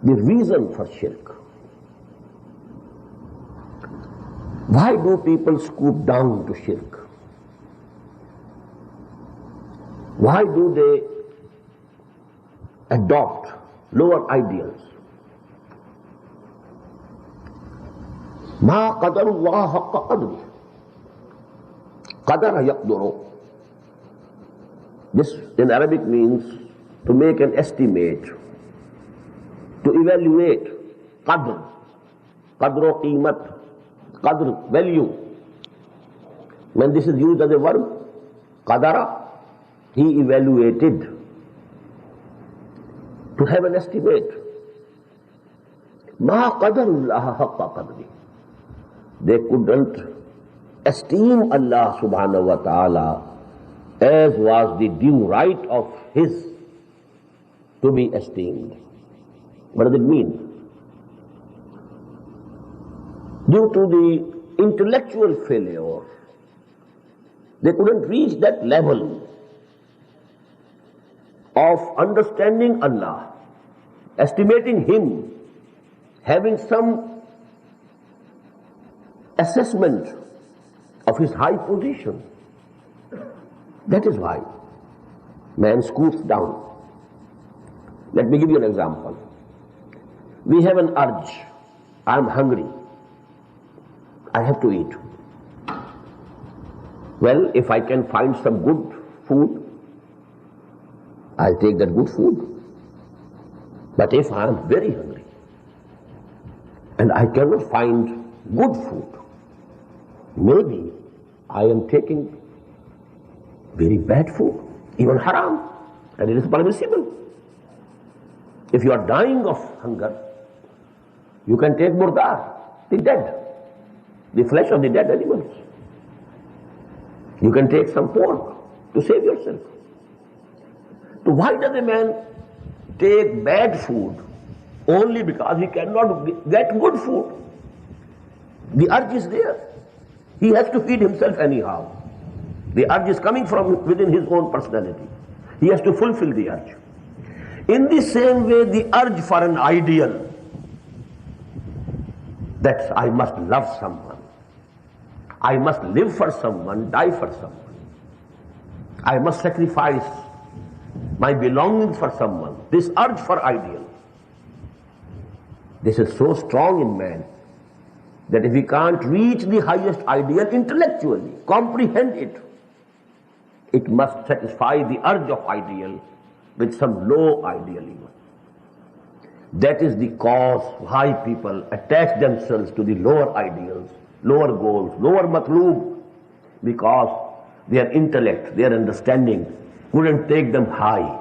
the reason for shirk. Why do people stoop down to shirk? Why do they adopt lower ideals? Ma qadarullah haqqa qadri. Qadara yaqduru. This in Arabic means to make an estimate, to evaluate. Qadr, qadru qimat, qadr, value. When this is used as a verb, qadara, he evaluated, to have an estimate. Ma qadarullah haqqa qadri. They couldn't esteem Allah subhanahu wa ta'ala as was the due right of His to be esteemed. What does it mean? Due to the intellectual failure, they couldn't reach that level of understanding Allah, estimating Him, having some assessment of His high position. That is why man scoops down. Let me give you an example. We have an urge. I am hungry. I have to eat. Well, if I can find some good food, I'll take that good food. But if I am very hungry and I cannot find good food, maybe I am taking very bad food, even haram, and it is permissible. If you are dying of hunger, you can take murdar, the dead, the flesh of the dead animals. You can take some pork to save yourself. So why does a man take bad food? Only because he cannot get good food. The urge is there. He has to feed himself anyhow. The urge is coming from within his own personality. He has to fulfill the urge. In the same way, the urge for an ideal, that I must love someone, I must live for someone, die for someone, I must sacrifice my belongings for someone, this urge for ideal, this is so strong in man that if he can't reach the highest ideal intellectually, comprehend it, it must satisfy the urge of ideal with some low ideal even. That is the cause why people attach themselves to the lower ideals, lower goals, lower matloob, because their intellect, their understanding couldn't take them high.